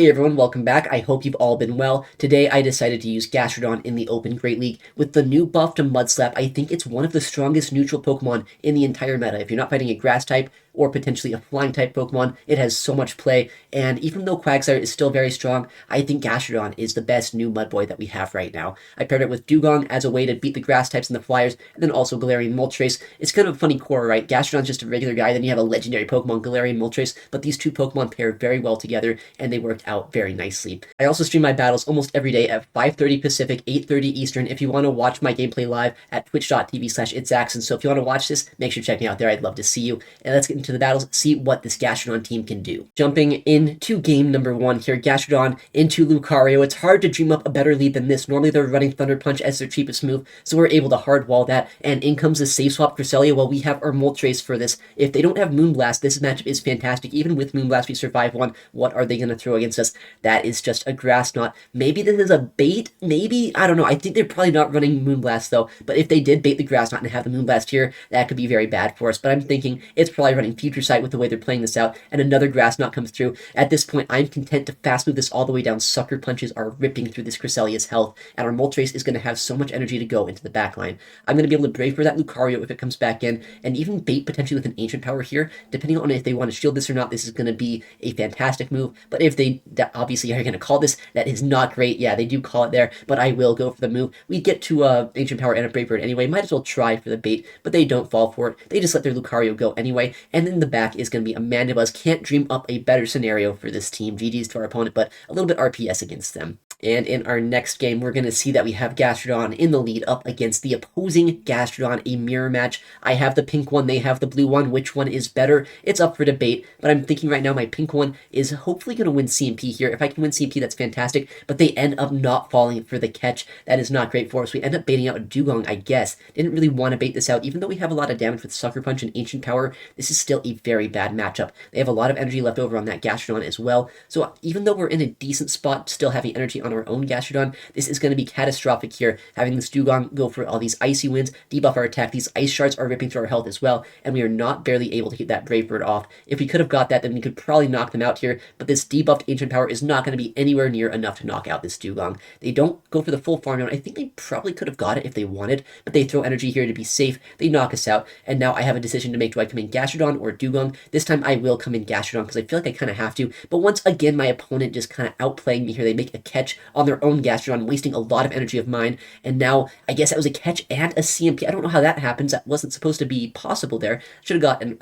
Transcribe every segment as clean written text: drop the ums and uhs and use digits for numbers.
Hey everyone, welcome back. I hope you've all been well. Today I decided to use Gastrodon in the Open Great League. With the new buff to Mud Slap, I think it's one of the strongest neutral Pokemon in the entire meta. If you're not fighting a grass type or potentially a flying type Pokemon, it has so much play. And even though Quagsire is still very strong, I think Gastrodon is the best new Mud Boy that we have right now. I paired it with Dugong as a way to beat the grass types and the flyers, and then also Galarian Moltres. It's kind of a funny core, right? Gastrodon's just a regular guy, then you have a legendary Pokemon, Galarian Moltres, but these two Pokemon pair very well together, and they worked out very nicely. I also stream my battles almost every day at 5:30 Pacific, 8:30 Eastern. If you want to watch my gameplay live at twitch.tv/ItsAXN. So if you want to watch this, make sure to check me out there. I'd love to see you. And let's get into the battles, see what this Gastrodon team can do. Jumping into game number 1 here, Gastrodon into Lucario. It's hard to dream up a better lead than this. Normally they're running Thunder Punch as their cheapest move, so we're able to hard wall that. And in comes the Safe Swap Cresselia while we have our Moltres for this. If they don't have Moonblast, this matchup is fantastic. Even with Moonblast, we survive one. What are they going to throw against us? That is just a Grass Knot. Maybe this is a bait. Maybe. I don't know. I think they're probably not running Moonblast, though. But if they did bait the Grass Knot and have the Moonblast here, that could be very bad for us. But I'm thinking it's probably running Future Sight with the way they're playing this out. And another Grass Knot comes through. At this point, I'm content to fast move this all the way down. Sucker Punches are ripping through this Cresselia's health. And our Moltres is going to have so much energy to go into the back line. I'm going to be able to Brave for that Lucario if it comes back in. And even bait potentially with an Ancient Power here. Depending on if they want to shield this or not, this is going to be a fantastic move. But if they obviously are going to call this, that is not great. Yeah, they do call it there, but I will go for the move. We get to Ancient Power and a Brave Bird anyway. Might as well try for the bait, but they don't fall for it. They just let their Lucario go anyway. And then the back is going to be a Mandibuzz. Can't dream up a better scenario for this team. GG's to our opponent, but a little bit RPS against them. And in our next game, we're going to see that we have Gastrodon in the lead up against the opposing Gastrodon, a mirror match. I have the pink one, they have the blue one. Which one is better? It's up for debate, but I'm thinking right now my pink one is hopefully going to win CMP here. If I can win CMP, that's fantastic, but they end up not falling for the catch. That is not great for us. We end up baiting out a Dugong, I guess. Didn't really want to bait this out. Even though we have a lot of damage with Sucker Punch and Ancient Power, this is still a very bad matchup. They have a lot of energy left over on that Gastrodon as well, so even though we're in a decent spot, still having energy on our own Gastrodon, this is going to be catastrophic here, having this Dugong go for all these icy winds, debuff our attack. These ice shards are ripping through our health as well, and we are not barely able to get that Brave Bird off. If we could have got that, then we could probably knock them out here, but this debuffed Ancient Power is not going to be anywhere near enough to knock out this Dugong. They don't go for the full farm down. I think they probably could have got it if they wanted, but they throw energy here to be safe. They knock us out, and now I have a decision to make. Do I come in Gastrodon or Dugong? This time I will come in Gastrodon because I feel like I kind of have to, but once again my opponent just kind of outplaying me here. They make a catch on their own Gastrodon, wasting a lot of energy of mine, and now I guess that was a catch and a CMP. I don't know how that happens. That wasn't supposed to be possible there. Should have gotten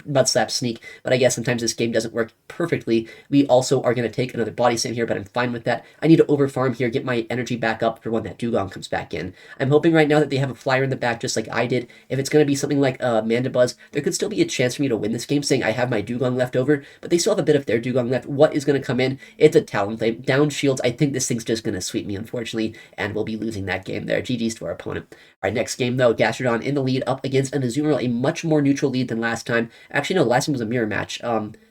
Mud Slap Sneak, but I guess sometimes this game doesn't work perfectly. We also are going to take another Body Slam here, but I'm fine with that. I need to overfarm here, get my energy back up for when that Dugong comes back in. I'm hoping right now that they have a flyer in the back just like I did. If it's going to be something like Mandibuzz, there could still be a chance for me to win this game, saying I have my Dugong left over, but they still have a bit of their Dugong left. What is going to come in? It's a Talonflame. Down shields. I think this thing's just going to sweep me, unfortunately, and we'll be losing that game there. GG's to our opponent. Our next game, though, Gastrodon in the lead up against an Azumarill, a much more neutral lead than last time. Actually, no, last time was a mirror match.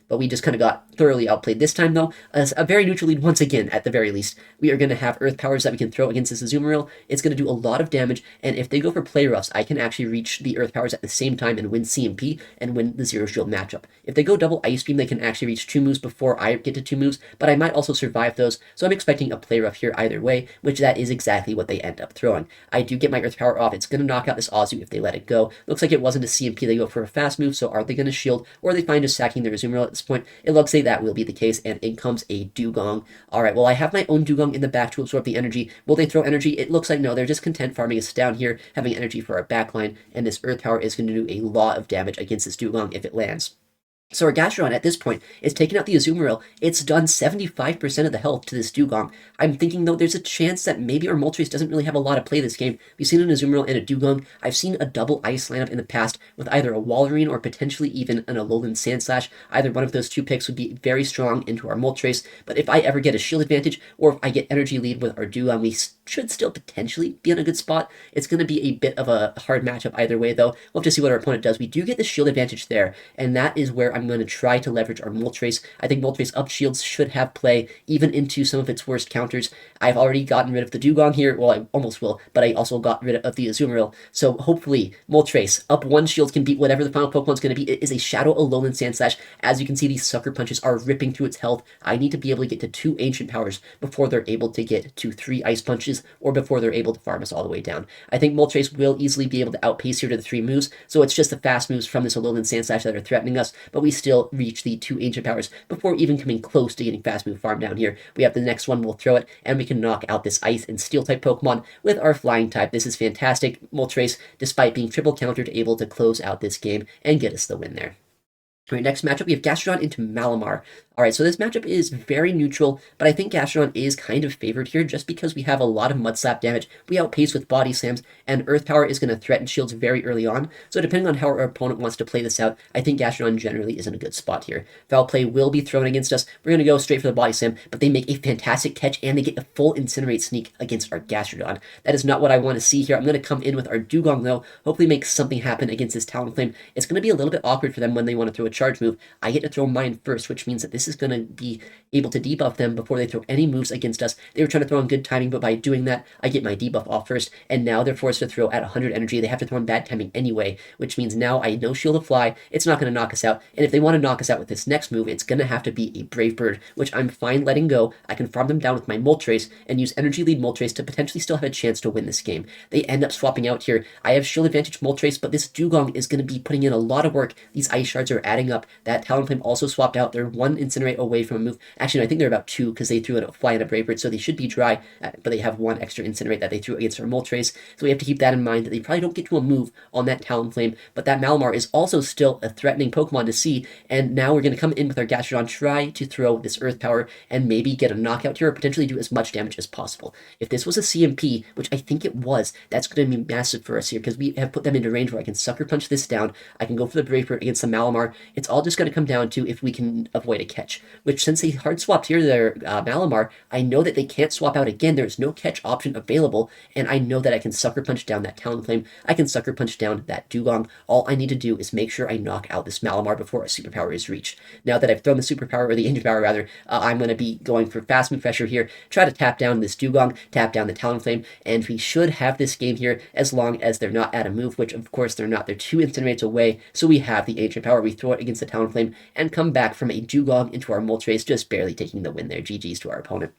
But we just kind of got thoroughly outplayed. This time, though, as a very neutral lead once again, at the very least. We are going to have Earth Powers that we can throw against this Azumarill. It's going to do a lot of damage, and if they go for Play Roughs, I can actually reach the Earth Powers at the same time and win CMP and win the Zero Shield matchup. If they go double Ice Beam, they can actually reach 2 moves before I get to 2 moves, but I might also survive those, so I'm expecting a Play Rough here either way, which that is exactly what they end up throwing. I do get my Earth Power off. It's going to knock out this Azu if they let it go. Looks like it wasn't a CMP. They go for a fast move, so are they going to shield, or are they fine just sacking their Azumarill at this point? It looks like that will be the case, and in comes a Dugong. Alright, well, I have my own Dugong in the back to absorb the energy. Will they throw energy? It looks like no. They're just content farming us down here, having energy for our backline, and this Earth Power is going to do a lot of damage against this Dugong if it lands. So our Gastrodon at this point is taking out the Azumarill. It's done 75% of the health to this Dugong. I'm thinking, though, there's a chance that maybe our Moltres doesn't really have a lot of play this game. We've seen an Azumarill and a Dugong. I've seen a double Ice lineup in the past with either a Walrein or potentially even an Alolan Sandslash. Either one of those two picks would be very strong into our Moltres, but if I ever get a shield advantage or if I get energy lead with our Dugong, we should still potentially be in a good spot. It's going to be a bit of a hard matchup either way, though. We'll have to see what our opponent does. We do get the shield advantage there, and that is where I'm going to try to leverage our Moltres. I think Moltres up shields should have play even into some of its worst counters. I've already gotten rid of the Dugong here. Well, I almost will, but I also got rid of the Azumarill. So hopefully Moltres up 1 shields can beat whatever the final Pokemon's going to be. It is a Shadow Alolan Sandslash. As you can see, these sucker punches are ripping through its health. I need to be able to get to 2 Ancient Powers before they're able to get to 3 Ice Punches, or before they're able to farm us all the way down. I think Moltres will easily be able to outpace here to the 3 moves, so it's just the fast moves from this Alolan Sandslash that are threatening us, but we still reach the 2 Ancient Powers before even coming close to getting fast move farm down here. We have the next one, we'll throw it, and we can knock out this Ice and Steel type Pokemon with our Flying type. This is fantastic. Moltres, despite being triple countered, able to close out this game and get us the win there. All right, next matchup, we have Gastrodon into Malamar. All right, so this matchup is very neutral, but I think Gastrodon is kind of favored here just because we have a lot of Mud Slap damage. We outpace with Body Slams, and Earth Power is going to threaten shields very early on. So depending on how our opponent wants to play this out, I think Gastrodon generally is in a good spot here. Foul Play will be thrown against us. We're going to go straight for the Body Slam, but they make a fantastic catch, and they get a full Incinerate Sneak against our Gastrodon. That is not what I want to see here. I'm going to come in with our Dugong, though, hopefully make something happen against this Talonflame. It's going to be a little bit awkward for them when they want to throw a charge move. I get to throw mine first, which means that this is going to be able to debuff them before they throw any moves against us. They were trying to throw on good timing, but by doing that, I get my debuff off first, and now they're forced to throw at 100 energy. They have to throw on bad timing anyway, which means now I know Shield of Fly. It's not going to knock us out, and if they want to knock us out with this next move, it's going to have to be a Brave Bird, which I'm fine letting go. I can farm them down with my Moltres and use Energy Lead Moltres to potentially still have a chance to win this game. They end up swapping out here. I have Shield Advantage Moltres, but this Dugong is going to be putting in a lot of work. These Ice Shards are adding up. That Talonflame also swapped out. They're 1 Incinerate away from a move. Actually, no, I think they're about 2 because they threw a Fly and a Brave Bird, so they should be dry, but they have 1 extra Incinerate that they threw against our Moltres. So we have to keep that in mind, that they probably don't get to a move on that Talonflame, but that Malamar is also still a threatening Pokemon to see, and now we're going to come in with our Gastrodon, try to throw this Earth Power, and maybe get a knockout here, or potentially do as much damage as possible. If this was a CMP, which I think it was, that's going to be massive for us here, because we have put them into range where I can Sucker Punch this down, I can go for the Brave Bird against the Malamar. It's all just going to come down to if we can avoid a catch, which since they hard swapped here their Malamar, I know that they can't swap out again. There's no catch option available, and I know that I can Sucker Punch down that Talonflame. I can Sucker Punch down that Dugong. All I need to do is make sure I knock out this Malamar before a Superpower is reached. Now that I've thrown the Superpower, or the Ancient Power rather, I'm going to be going for Fast Move Pressure here, try to tap down this Dugong, tap down the Talonflame, and we should have this game here as long as they're not at a move, which of course they're not. They're 2 Incinerates away, so we have the Ancient Power. We throw it against the Talonflame and come back from a Dugong into our Moltres, just barely taking the win there. GG's to our opponent.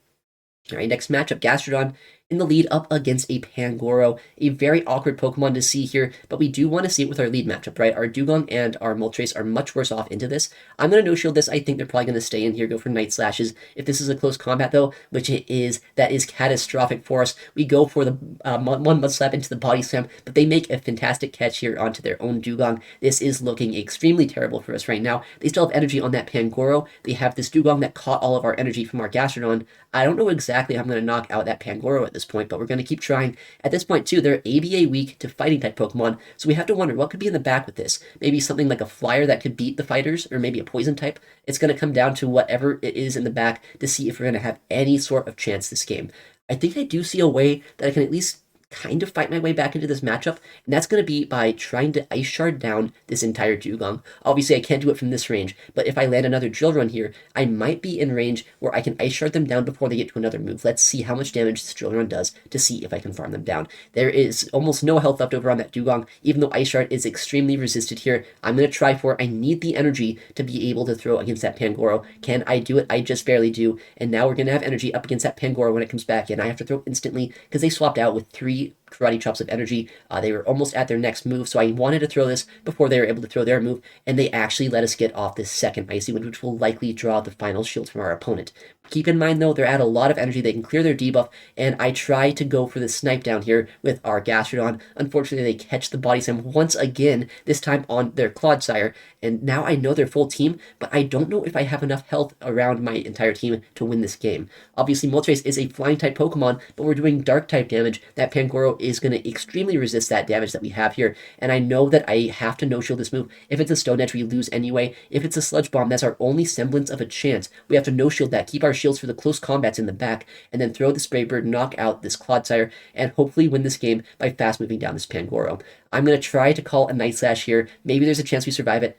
All right, next matchup, Gastrodon in the lead up against a Pangoro, a very awkward Pokemon to see here, but we do want to see it with our lead matchup, right? Our Dugong and our Moltres are much worse off into this. I'm going to no-shield this. I think they're probably going to stay in here, go for Night Slashes. If this is a close combat, though, which it is, that is catastrophic for us. We go for the one Mud Slap into the Body Slam, but they make a fantastic catch here onto their own Dugong. This is looking extremely terrible for us right now. They still have energy on that Pangoro. They have this Dugong that caught all of our energy from our Gastrodon. I don't know exactly how I'm going to knock out that Pangoro at this point, but we're going to keep trying. At this point, too, they're ABA weak to fighting type Pokemon, so we have to wonder what could be in the back with this. Maybe something like a Flyer that could beat the fighters, or maybe a Poison type. It's going to come down to whatever it is in the back to see if we're going to have any sort of chance this game. I think I do see a way that I can at least kind of fight my way back into this matchup, and that's going to be by trying to Ice Shard down this entire Dugong. Obviously, I can't do it from this range, but if I land another Drill Run here, I might be in range where I can Ice Shard them down before they get to another move. Let's see how much damage this Drill Run does to see if I can farm them down. There is almost no health left over on that Dugong, even though Ice Shard is extremely resisted here. I'm going to try for it. I need the energy to be able to throw against that Pangoro. Can I do it? I just barely do, and now we're going to have energy up against that Pangoro when it comes back in. I have to throw instantly because they swapped out with 3 Karate Chops of energy. They were almost at their next move, so I wanted to throw this before they were able to throw their move, and they actually let us get off this second Icy Wind, which will likely draw the final shield from our opponent. Keep in mind, though, they're at a lot of energy. They can clear their debuff, and I try to go for the snipe down here with our Gastrodon. Unfortunately, they catch the Body Slam once again, this time on their Quagsire, and now I know they're full team, but I don't know if I have enough health around my entire team to win this game. Obviously, Moltres is a Flying-type Pokemon, but we're doing Dark-type damage. That Pangoro is going to extremely resist that damage that we have here, and I know that I have to no-shield this move. If it's a Stone Edge, we lose anyway. If it's a Sludge Bomb, that's our only semblance of a chance. We have to no-shield that, keep our shields for the close combats in the back, and then throw the Spray Bird, knock out this Quagsire, and hopefully win this game by fast moving down this Pangoro. I'm going to try to call a Night Slash here. Maybe there's a chance we survive it.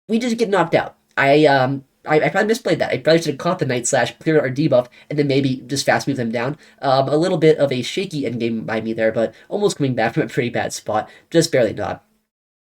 We just get knocked out. I probably misplayed that. I probably should have caught the Night Slash, cleared our debuff, and then maybe just fast move them down. A little bit of a shaky endgame by me there, but almost coming back from a pretty bad spot. Just barely not.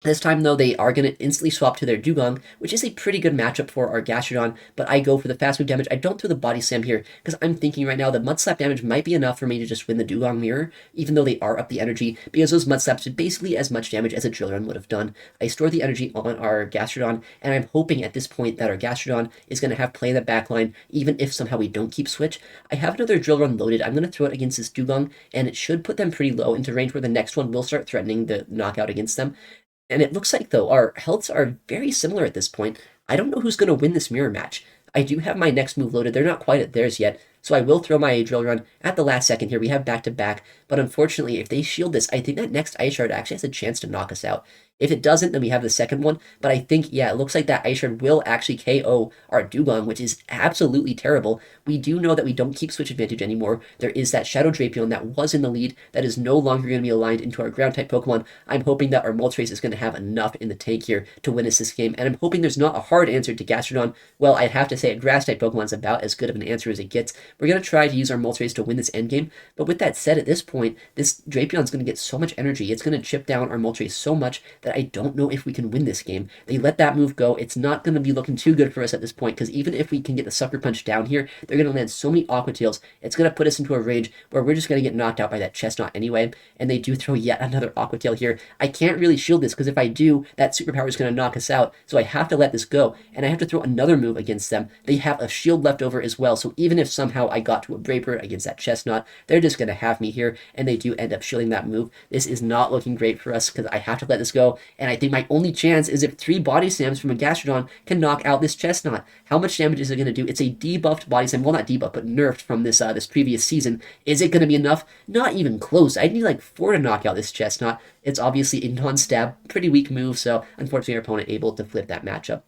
This time, though, they are going to instantly swap to their Dugong, which is a pretty good matchup for our Gastrodon, but I go for the fast move damage. I don't throw the Body Slam here, because I'm thinking right now the Mud Slap damage might be enough for me to just win the Dugong Mirror, even though they are up the energy, because those Mud Slaps did basically as much damage as a Drill Run would have done. I store the energy on our Gastrodon, and I'm hoping at this point that our Gastrodon is going to have play in the backline, even if somehow we don't keep Switch. I have another Drill Run loaded. I'm going to throw it against this Dugong, and it should put them pretty low into range where the next one will start threatening the knockout against them. And it looks like, though, our healths are very similar at this point. I don't know who's going to win this mirror match. I do have my next move loaded. They're not quite at theirs yet, so I will throw my Drill Run at the last second here. We have back-to-back, but unfortunately, if they shield this, I think that next Ice Shard actually has a chance to knock us out. If it doesn't, then we have the second one, but I think, yeah, it looks like that Ice Shard will actually KO our Dugong, which is absolutely terrible. We do know that we don't keep Switch Advantage anymore. There is that Shadow Drapion that was in the lead that is no longer going to be aligned into our Ground-type Pokemon. I'm hoping that our Moltres is going to have enough in the tank here to win us this game, and I'm hoping there's not a hard answer to Gastrodon. Well, I'd have to say a Grass-type Pokemon is about as good of an answer as it gets. We're going to try to use our Moltres to win this endgame, but with that said, at this point, this Drapion is going to get so much energy. It's going to chip down our Moltres so much that I don't know if we can win this game. They let that move go. It's not going to be looking too good for us at this point, because even if we can get the Sucker Punch down here, they're going to land so many Aqua Tails. It's going to put us into a range where we're just going to get knocked out by that Chestnut anyway, and they do throw yet another Aqua Tail here. I can't really shield this, because if I do, that Superpower is going to knock us out, so I have to let this go, and I have to throw another move against them. They have a shield left over as well, so even if somehow I got to a Brave Bird against that Chestnut, they're just going to have me here, and they do end up shielding that move. This is not looking great for us, because I have to let this go, and I think my only chance is if 3 Body Slams from a Gastrodon can knock out this Chestnut. How much damage is it going to do? It's a debuffed Body Slam, well, not debuffed, but nerfed from this this previous season. Is it going to be enough? Not even close. I'd need like 4 to knock out this Chestnut. It's obviously a non-stab, pretty weak move, so unfortunately our opponent able to flip that matchup.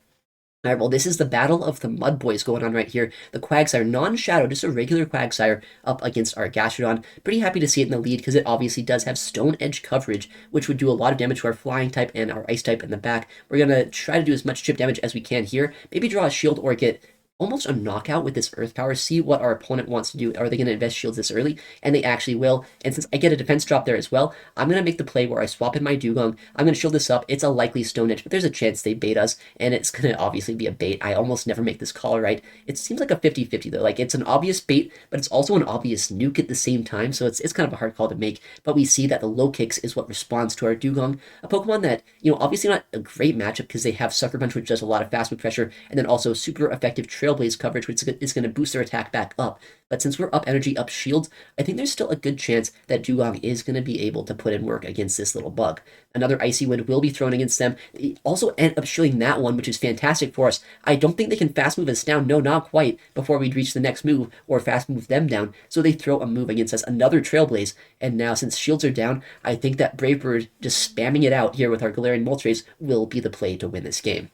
Alright, well, this is the battle of the Mud Boys going on right here. The Quagsire, non-Shadow, just a regular Quagsire up against our Gastrodon. Pretty happy to see it in the lead because it obviously does have Stone Edge coverage, which would do a lot of damage to our Flying type and our Ice type in the back. We're going to try to do as much chip damage as we can here. Maybe draw a shield or get almost a knockout with this Earth Power, see what our opponent wants to do. Are they going to invest shields this early? And they actually will. And since I get a defense drop there as well, I'm going to make the play where I swap in my Dugong. I'm going to shield this up. It's a likely Stone Edge, but there's a chance they bait us, and it's going to obviously be a bait. I almost never make this call right. It seems like a 50-50 though. Like, it's an obvious bait, but it's also an obvious nuke at the same time, so it's kind of a hard call to make. But we see that the low kicks is what responds to our Dugong, a Pokemon that, you know, obviously not a great matchup because they have Sucker Punch, which does a lot of fast move pressure, and then also super effective Trailblaze coverage, which is going to boost their attack back up. But since we're up energy, up shields, I think there's still a good chance that Dugong is going to be able to put in work against this little bug. Another Icy Wind will be thrown against them. They also end up shielding that one, which is fantastic for us. I don't think they can fast move us down. No, not quite, before we reach the next move, or fast move them down. So they throw a move against us, another Trailblaze. And now, since shields are down, I think that Brave Bird just spamming it out here with our Galarian Moltres will be the play to win this game.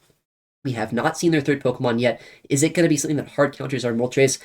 We have not seen their third Pokemon yet. Is it going to be something that hard counters our Moltres?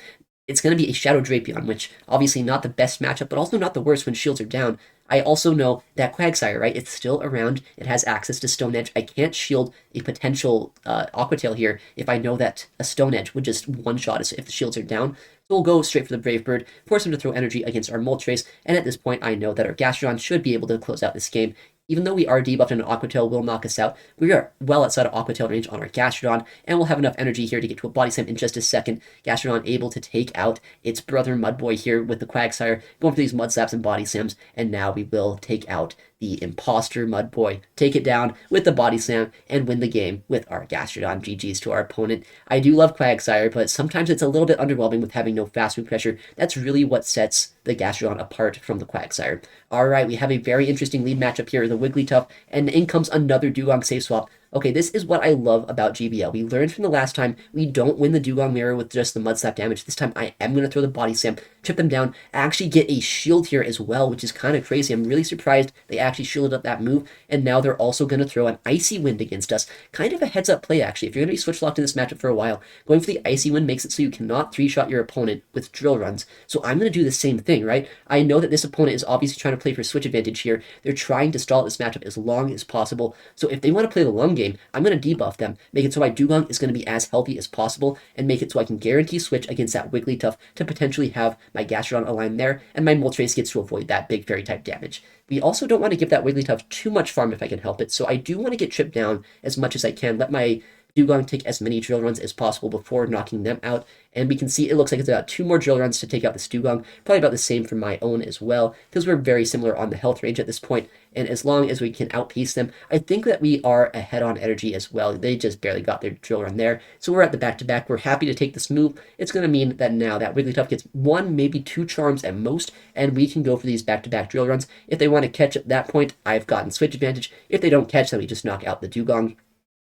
It's going to be a Shadow Drapion, which obviously not the best matchup, but also not the worst when shields are down. I also know that Quagsire, right? It's still around. It has access to Stone Edge. I can't shield a potential Aqua Tail here if I know that a Stone Edge would just one-shot us if the shields are down. So we'll go straight for the Brave Bird, force him to throw energy against our Moltres, and at this point I know that our Gastrodon should be able to close out this game. Even though we are debuffed and an Aqua Tail will knock us out, we are well outside of Aqua Tail range on our Gastrodon, and we'll have enough energy here to get to a Body Slam in just a second. Gastrodon able to take out its brother Mudboy here with the Quagsire, going for these Mud Slaps and Body Slams, and now we will take out the imposter Mudboy, take it down with the Body Slam, and win the game with our Gastrodon. GG's to our opponent. I do love Quagsire, but sometimes it's a little bit underwhelming with having no fast move pressure. That's really what sets the Gastrodon apart from the Quagsire. Alright, we have a very interesting lead matchup here, the Wigglytuff, and in comes another Dugong Safe Swap. Okay, this is what I love about GBL. We learned from the last time we don't win the Dugong Mirror with just the Mud Slap damage. This time I am going to throw the Body Slam, chip them down, actually get a shield here as well, which is kind of crazy. I'm really surprised they actually shielded up that move, and now they're also going to throw an Icy Wind against us. Kind of a heads-up play, actually. If you're going to be switch locked in this matchup for a while, going for the Icy Wind makes it so you cannot three-shot your opponent with drill runs. So I'm going to do the same thing, right? I know that this opponent is obviously trying to play for switch advantage here. They're trying to stall this matchup as long as possible. So if they want to play the long game, game, I'm going to debuff them, make it so my Dugong is going to be as healthy as possible, and make it so I can guarantee switch against that Wigglytuff to potentially have my Gastrodon aligned there, and my Moltres gets to avoid that big fairy type damage. We also don't want to give that Wigglytuff too much farm if I can help it, so I do want to get chipped down as much as I can, let my Dugong take as many drill runs as possible before knocking them out, and we can see it looks like it's about 2 more drill runs to take out this Dugong, probably about the same for my own as well, because we're very similar on the health range at this point, and as long as we can outpace them, I think that we are ahead on energy as well. They just barely got their drill run there, so we're at the back-to-back. We're happy to take this move. It's going to mean that now that Wigglytuff gets 1, maybe 2 charms at most, and we can go for these back-to-back drill runs. If they want to catch at that point, I've gotten switch advantage. If they don't catch, then we just knock out the Dugong.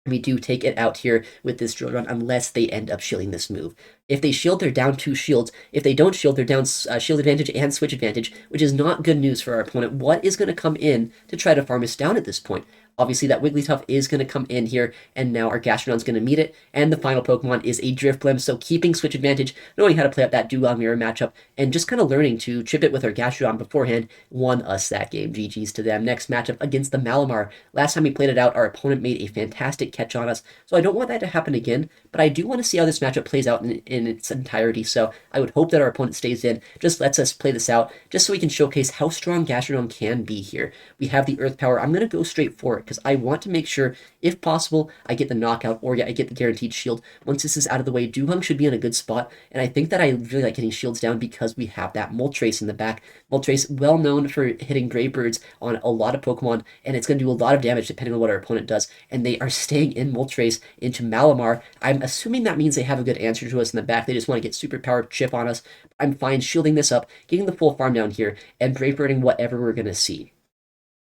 We do take it out here with this drill run unless they end up shielding this move. If they shield, they're down 2 shields. If they don't shield, they're down shield advantage and switch advantage, which is not good news for our opponent. What is going to come in to try to farm us down at this point? Obviously, that Wigglytuff is going to come in here, and now our Gastrodon's going to meet it, and the final Pokemon is a Drifblim, so keeping switch advantage, knowing how to play up that Dugong Mirror matchup, and just kind of learning to chip it with our Gastrodon beforehand, won us that game. GG's to them. Next matchup against the Malamar. Last time we played it out, our opponent made a fantastic catch on us, so I don't want that to happen again, but I do want to see how this matchup plays out in its entirety, so I would hope that our opponent stays in, just lets us play this out, just so we can showcase how strong Gastrodon can be here. We have the Earth Power. I'm going to go straight for it, because I want to make sure, if possible, I get the knockout, or I get the guaranteed shield. Once this is out of the way, Dugong should be in a good spot, and I think that I really like getting shields down because we have that Moltres in the back. Moltres, well known for hitting Gray Birds on a lot of Pokemon, and it's going to do a lot of damage depending on what our opponent does, and they are staying in Moltres into Malamar. I'm assuming that means they have a good answer to us in the back. They just want to get superpowered chip on us. I'm fine shielding this up, getting the full farm down here, and Brave Birding whatever we're going to see.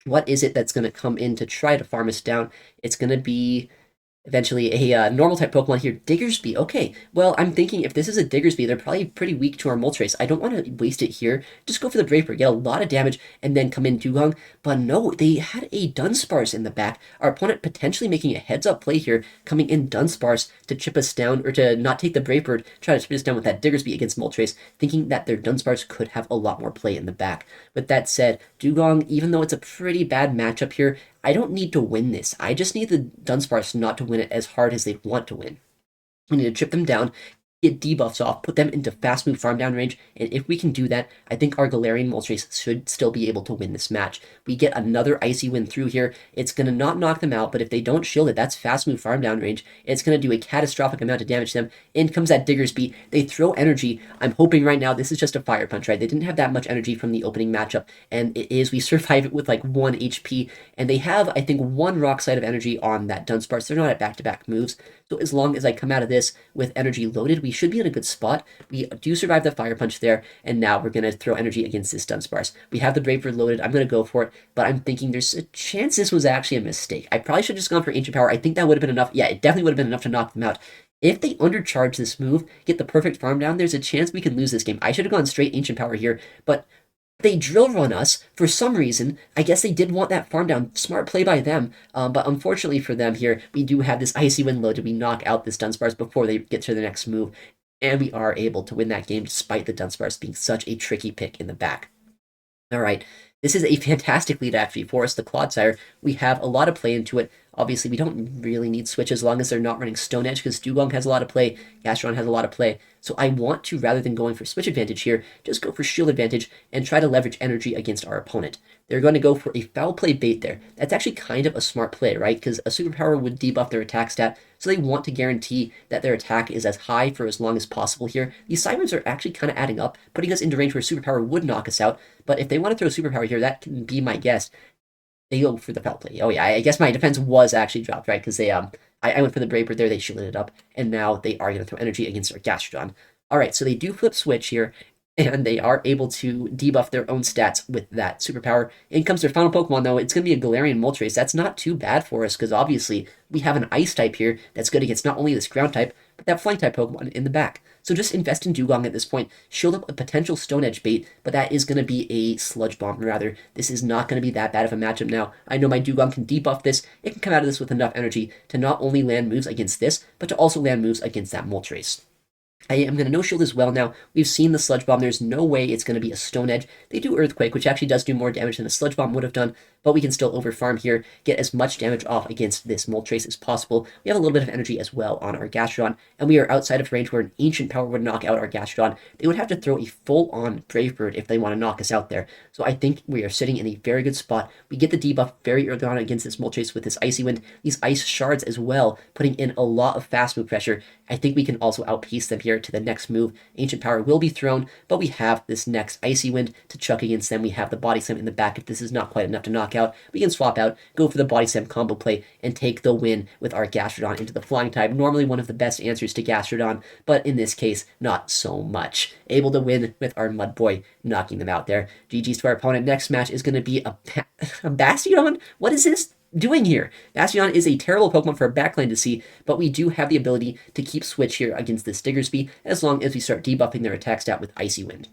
What is it that's going to come in to try to farm us down? It's going to be eventually a normal type Pokemon here. Diggersby. Okay, well, I'm thinking if this is a Diggersby, they're probably pretty weak to our Moltres. I don't want to waste it here. Just go for the Brave Bird, get a lot of damage, and then come in Dugong. But no, they had a Dunsparce in the back. Our opponent potentially making a heads-up play here, coming in Dunsparce to chip us down, or to not take the Brave Bird, try to chip us down with that Diggersby against Moltres, thinking that their Dunsparce could have a lot more play in the back. With that said, Dugong, even though it's a pretty bad matchup here, I don't need to win this. I just need the Dunsparce not to win it as hard as they want to win. We need to chip them down, get debuffs off, put them into fast move farm down range, and if we can do that, I think our Galarian Moltres should still be able to win this match. We get another Icy Wind through here. It's going to not knock them out, but if they don't shield it, that's fast move farm down range. It's going to do a catastrophic amount of damage to them. In comes that Diggersby. They throw energy. I'm hoping right now this is just a Fire Punch, right? They didn't have that much energy from the opening matchup, and it is. We survive it with like 1 HP, and they have, I think, 1 Rock Slide of energy on that Dunsparce. They're not at back-to-back moves, so as long as I come out of this with energy loaded, we should be in a good spot. We do survive the Fire Punch there, and now we're going to throw energy against this Dunsparce. We have the Brave Bird loaded. I'm going to go for it, but I'm thinking there's a chance this was actually a mistake. I probably should have just gone for Ancient Power. I think that would have been enough. Yeah, it definitely would have been enough to knock them out. If they undercharge this move, get the perfect farm down, there's a chance we could lose this game. I should have gone straight Ancient Power here, but they drill run us for some reason. I guess they did want that farm down. Smart play by them. But unfortunately for them here, we do have this Icy Wind loaded. We knock out this Dunsparce before they get to the next move. And we are able to win that game despite the Dunsparce being such a tricky pick in the back. All right. This is a fantastic lead actually for us, the Quagsire. We have a lot of play into it. Obviously, we don't really need Switch as long as they're not running Stone Edge, because Dugong has a lot of play, Gastron has a lot of play. So I want to, rather than going for Switch advantage here, just go for Shield advantage and try to leverage energy against our opponent. They're going to go for a Foul Play bait there. That's actually kind of a smart play, right? Because a Superpower would debuff their attack stat, so they want to guarantee that their attack is as high for as long as possible here. These Sirens are actually kind of adding up, putting us into range where Superpower would knock us out, but if they want to throw Superpower here, that can be my guess. They go for the Foul Play. Oh yeah, I guess my defense was actually dropped, right? Because I went for the Brave Bird there, they shielded it up, and now they are going to throw energy against our Gastrodon. Alright, so they do flip Switch here, and they are able to debuff their own stats with that Superpower. In comes their final Pokemon, though. It's going to be a Galarian Moltres. That's not too bad for us, because obviously we have an Ice type here that's good against not only this Ground type, but that Flying type Pokemon in the back. So just invest in Dugong at this point. Shield up a potential Stone Edge bait, but that is going to be a Sludge Bomb, rather. This is not going to be that bad of a matchup now. I know my Dugong can debuff this. It can come out of this with enough energy to not only land moves against this, but to also land moves against that Moltres. I am going to no-shield as well now. We've seen the Sludge Bomb. There's no way it's going to be a Stone Edge. They do Earthquake, which actually does do more damage than a Sludge Bomb would have done, but we can still overfarm here, get as much damage off against this Moltres as possible. We have a little bit of energy as well on our Gastrodon, and we are outside of range where an Ancient Power would knock out our Gastrodon. They would have to throw a full-on Brave Bird if they want to knock us out there. So I think we are sitting in a very good spot. We get the debuff very early on against this Moltres with this Icy Wind, these Ice Shards as well, putting in a lot of fast move pressure. I think we can also outpace them here to the next move. Ancient Power will be thrown, but we have this next Icy Wind to chuck against them. We have the Body Slam in the back. If this is not quite enough to knock out, we can swap out, go for the Body Slam combo play, and take the win with our Gastrodon into the Flying type. Normally one of the best answers to Gastrodon, but in this case, not so much. Able to win with our Mud Boy, knocking them out there. GG's to our opponent. Next match is going to be a Bastion? What is this doing here? Bastion is a terrible Pokemon for a backline to see, but we do have the ability to keep switch here against this Diggersby as long as we start debuffing their attack stat with Icy Wind.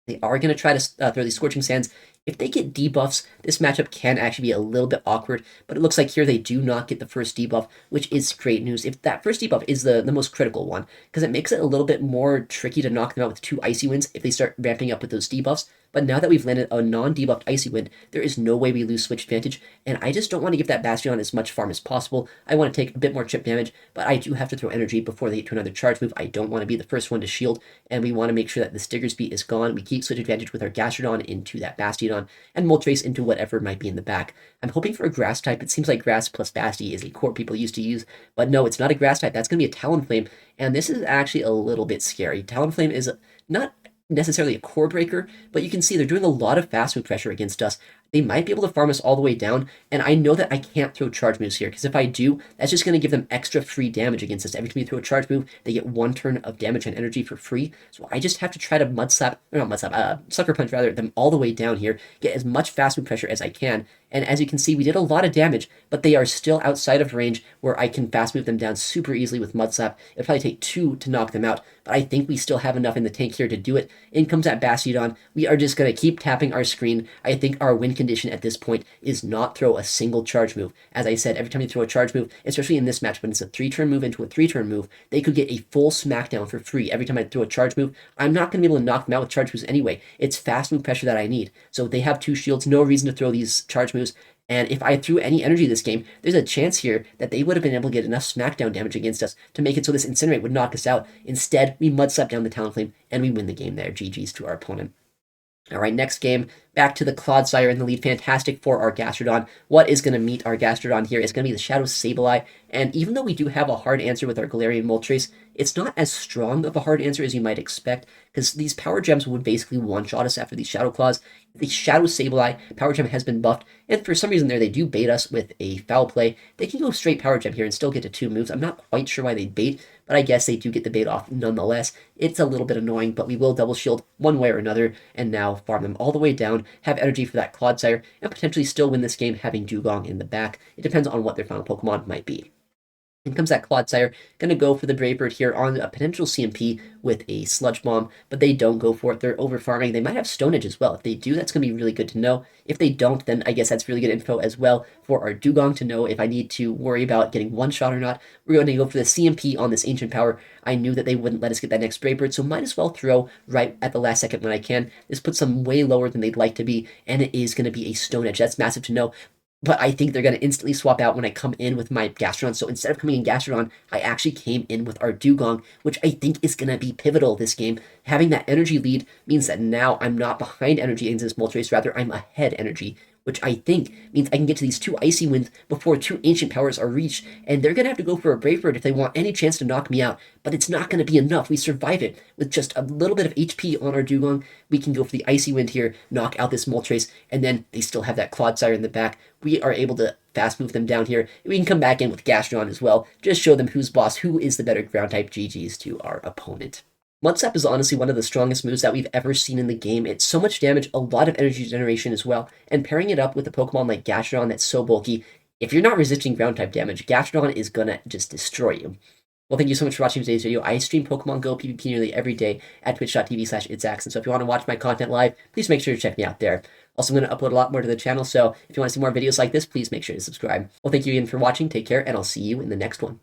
They are going to try to throw these Scorching Sands. If they get debuffs, this matchup can actually be a little bit awkward, but it looks like here they do not get the first debuff, which is great news. If that first debuff is the most critical one, because it makes it a little bit more tricky to knock them out with 2 Icy Winds if they start ramping up with those debuffs. But now that we've landed a non-debuffed Icy Wind, there is no way we lose switch advantage, and I just don't want to give that Bastion as much farm as possible. I want to take a bit more chip damage, but I do have to throw energy before they get to another charge move. I don't want to be the first one to shield, and we want to make sure that this Diggersby is gone. We keep switch advantage with our Gastrodon into that Bastion, and Moltres into whatever might be in the back. I'm hoping for a Grass type. It seems like Grass plus Basti is a core people used to use, but no, it's not a Grass type. That's going to be a Talonflame, and this is actually a little bit scary. Talonflame is not necessarily a core breaker, but you can see they're doing a lot of fast move pressure against us. They might be able to farm us all the way down, and I know that I can't throw charge moves here, because if I do, that's just going to give them extra free damage against us. Every time you throw a charge move, they get 1 turn of damage and energy for free, so I just have to try to Sucker Punch rather, them all the way down here, get as much fast move pressure as I can, and as you can see, we did a lot of damage, but they are still outside of range where I can fast move them down super easily with Mud Slap. It'll probably take 2 to knock them out, but I think we still have enough in the tank here to do it. In comes that Bastiodon. We are just going to keep tapping our screen. I think our win condition at this point is not throw a single charge move. As I said, every time you throw a charge move, especially in this match when it's a 3-turn move into a 3-turn move, they could get a full smackdown for free every time I throw a charge move. I'm not going to be able to knock them out with charge moves anyway. It's fast move pressure that I need. So they have 2 shields, no reason to throw these charge moves. And if I threw any energy this game, there's a chance here that they would have been able to get enough smackdown damage against us to make it so this Incinerate would knock us out. Instead, we Mud Slap down the Talonflame, and we win the game there. GG's to our opponent. All right, next game, back to the Quagsire in the lead. Fantastic for our Gastrodon. What is going to meet our Gastrodon here is going to be the Shadow Sableye, and even though we do have a hard answer with our Galarian Moltres, it's not as strong of a hard answer as you might expect, because these Power Gems would basically one-shot us after these Shadow Claws. The Shadow Sableye Power Gem has been buffed, and for some reason there they do bait us with a Foul Play. They can go straight Power Gem here and still get to 2 moves. I'm not quite sure why they bait, but I guess they do get the bait off nonetheless. It's a little bit annoying, but we will double shield one way or another, and now farm them all the way down, have energy for that Quagsire, and potentially still win this game having Dugong in the back. It depends on what their final Pokemon might be. In comes that Quagsire, going to go for the Brave Bird here on a potential CMP with a Sludge Bomb, but they don't go for it. They're over farming. They might have Stone Edge as well. If they do, that's going to be really good to know. If they don't, then I guess that's really good info as well for our Dugong to know if I need to worry about getting one shot or not. We're going to go for the CMP on this Ancient Power. I knew that they wouldn't let us get that next Brave Bird, so might as well throw right at the last second when I can. This puts them way lower than they'd like to be, and it is going to be a Stone Edge. That's massive to know. But I think they're going to instantly swap out when I come in with my Gastrodon. So instead of coming in Gastrodon, I actually came in with our Dugong, which I think is going to be pivotal this game. Having that energy lead means that now I'm not behind energy against this Moltres, rather I'm ahead energy, which I think means I can get to these 2 Icy Winds before 2 Ancient Powers are reached, and they're going to have to go for a Brave Bird if they want any chance to knock me out, but it's not going to be enough. We survive it with just a little bit of HP on our Dugong. We can go for the Icy Wind here, knock out this Moltres, and then they still have that Quagsire in the back. We are able to fast move them down here. We can come back in with Gastron as well, just show them who's boss, who is the better ground type. GG's to our opponent. Mud Slap is honestly one of the strongest moves that we've ever seen in the game. It's so much damage, a lot of energy generation as well, and pairing it up with a Pokemon like Gastrodon that's so bulky, if you're not resisting ground type damage, Gastrodon is gonna just destroy you. Well, thank you so much for watching today's video. I stream Pokemon Go PvP nearly every day at twitch.tv/ItsAXN, so if you want to watch my content live, please make sure to check me out there. Also, I'm going to upload a lot more to the channel, so if you want to see more videos like this, please make sure to subscribe. Well, thank you again for watching, take care, and I'll see you in the next one.